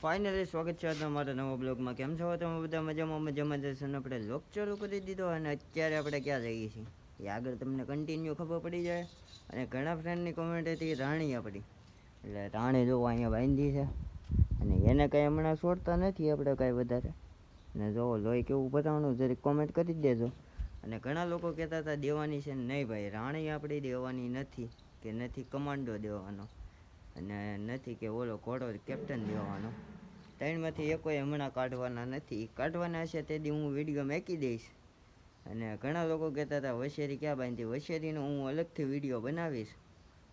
Finally સ્વાગત છે આજના મારા નવા બ્લોગમાં. કેમ છો તમે બધા? મજામાં જશે ને આપણે લોક ચાલુ કરી દીધો અને અત્યારે આપણે ક્યાં જઈએ છીએ એ આગળ તમને કન્ટિન્યુ ખબર પડી જાય. અને ઘણા ફ્રેન્ડની કોમેન્ટ હતી રાણી આપણી, એટલે રાણી જોવો અહીંયા બાંધી છે અને એને કંઈ હમણાં છોડતા નથી આપણે કાંઈ વધારે. અને જોવો લોહી કેવું બતાવવાનું જરીક કોમેન્ટ કરી દેજો. અને ઘણા લોકો કહેતા હતા દેવાની છે. નહીં ભાઈ, રાણી આપણી દેવાની નથી, કે નથી કમાન્ડો દેવાનો, અને નથી કે ઓલો ઘોડો કેપ્ટન દેવાનો. ત્રણમાંથી એકોય હમણાં કાઢવાના નથી. કાઢવાના હશે તે દી હું વિડીયો મૂકી દઈશ. અને ઘણા લોકો કહેતા હતા વશેરી ક્યાં બાંધી, વશેરીનો હું અલગથી વિડીયો બનાવીશ.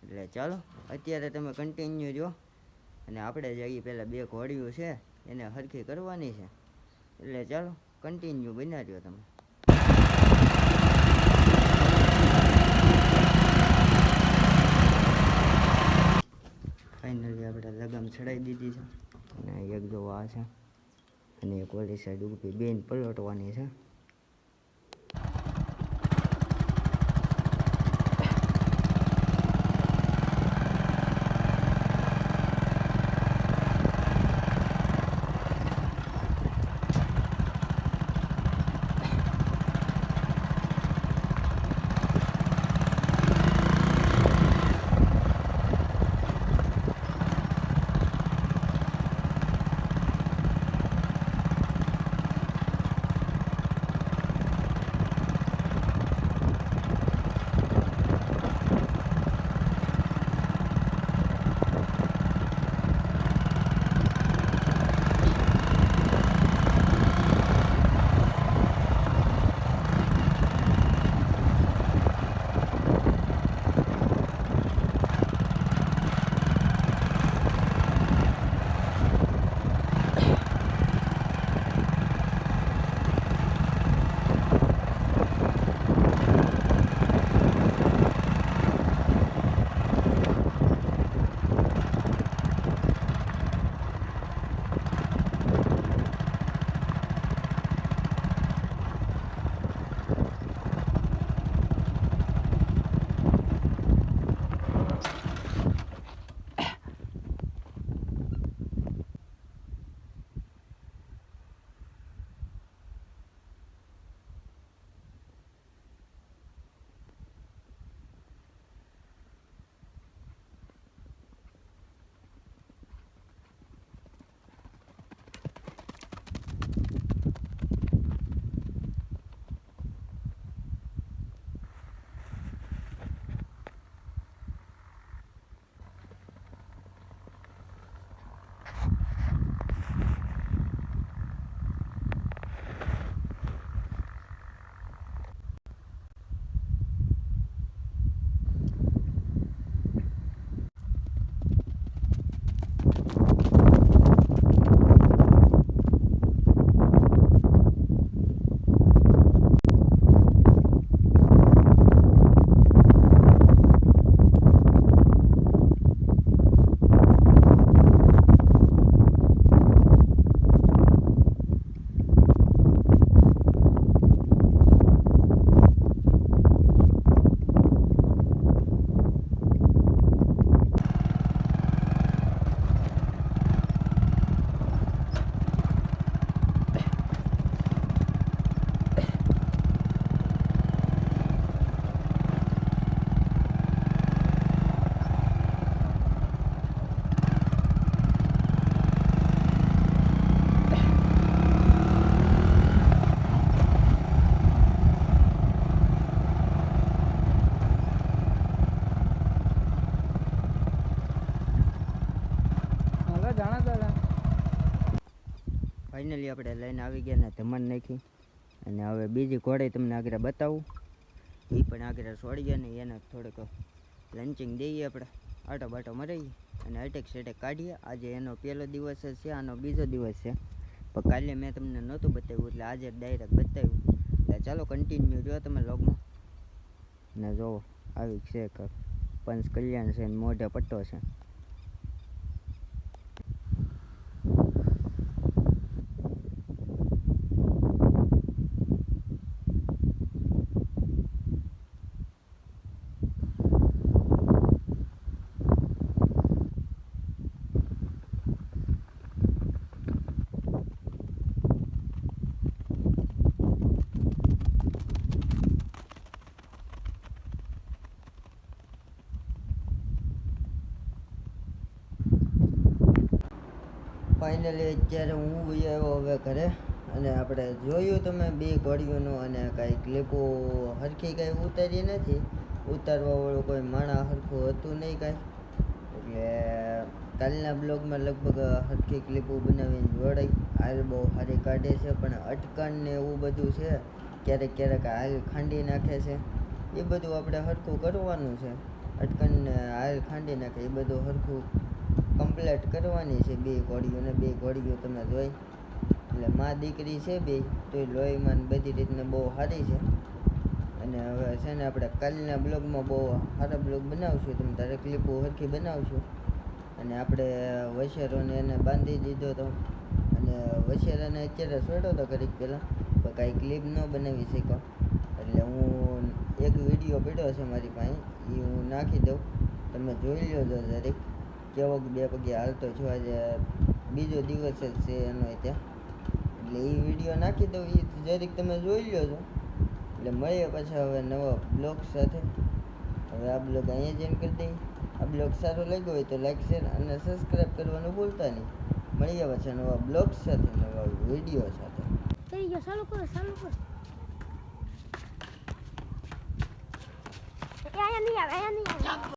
એટલે ચાલો અત્યારે તમે કન્ટિન્યુ જો. અને આપણે જઈએ પહેલાં બે ઘોડીઓ છે એને સરખી કરવાની છે. એટલે ચાલો કન્ટિન્યુ બના રહ્યો તમે. ફાઇનલી આપણે લગામ ચડાવી દીધી છે અને એક જો આ છે અને એક ઓલી સાઈડ ઊભી બેન પલટવાની છે. ફાઇનલી આપણે લઈને આવી ગયા ને ધમાન નાખી. અને હવે બીજી ઘોડી તમને આગળ બતાવું, એ પણ આગળ છોડી ગયા ને એને થોડુંક લંચિંગ દઈએ આપણે, આટો બાટો મરાઈએ અને અટેક સેટેક કાઢીએ. આજે એનો પહેલો દિવસ જ છે, આનો બીજો દિવસ છે, પણ કાલે મેં તમને નહોતું બતાવ્યું એટલે આજે ડાયરેક્ટ બતાવ્યું. એટલે ચાલો કન્ટિન્યુ જો તમે લોગમાં. ને જોવો આવી છે પંચ કલ્યાણ છે, મોઢે પટ્ટો છે. ફાઇનલી અત્યારે હું આવ્યો હવે ઘરે અને આપણે જોયું તમે બે ઘોડીઓનું અને કાંઈ ક્લિપો હરખી કાંઈ ઉતારી નથી. ઉતારવાવાળું કોઈ માણા હરખું હતું નહીં કાંઈ, એટલે કાલના બ્લોગમાં લગભગ હરખી ક્લિપો બનાવીને જોડાઈ. હાલ બહુ સારી કાઢે છે, પણ અટકણ ને એવું બધું છે, ક્યારેક ક્યારેક હાલ ખાંડી નાખે છે. એ બધું આપણે હરખું કરવાનું છે. અટકણને હાલ ખાંડી નાખે એ બધું હરખું કમ્પ્લીટ કરવાની છે. બે ઘોડીઓ તમે જોઈ, એટલે મા દીકરી છે બે, તો એ લોહીમાં બધી રીતને બહુ સારી છે. અને હવે છે ને આપણે કાલના બ્લોગમાં બહુ સારા બ્લોગ બનાવશું, તમે તારે ક્લિપો હરખી બનાવશું. અને આપણે વછેરોને એને બાંધી દીધો હતો, અને વછેરાને અત્યારે છોડ્યો હતો ઘડીક પહેલાં, પણ કાંઈ ક્લિપ ન બનાવી શક્યો. એટલે હું એક વિડીયો પડ્યો છે મારી પાસે, એ હું નાખી દઉં, તમે જોઈ લો છો જરીક કેવોક બે પગે હાલતો છું. આજે બીજો દિવસ જ છે એનો ત્યાં, એટલે એ વિડીયો નાખી દઉં, એ જરીક તમે જોઈ લો છો. એટલે મળીએ પાછા હવે નવા બ્લોગ સાથે. હવે આ બ્લોગ અહીંયા જ એન્ડ કરી દઈએ. આ બ્લોગ સારો લાગ્યો હોય તો લાઈક, શેર અને સબસ્ક્રાઈબ કરવાનું ભૂલતા નહીં. મળીએ પાછા નવા બ્લોગ સાથે, નવા વિડીયો સાથે. થઈ ગયો, ચાલુ કરો. એ આયા નહીં આવે.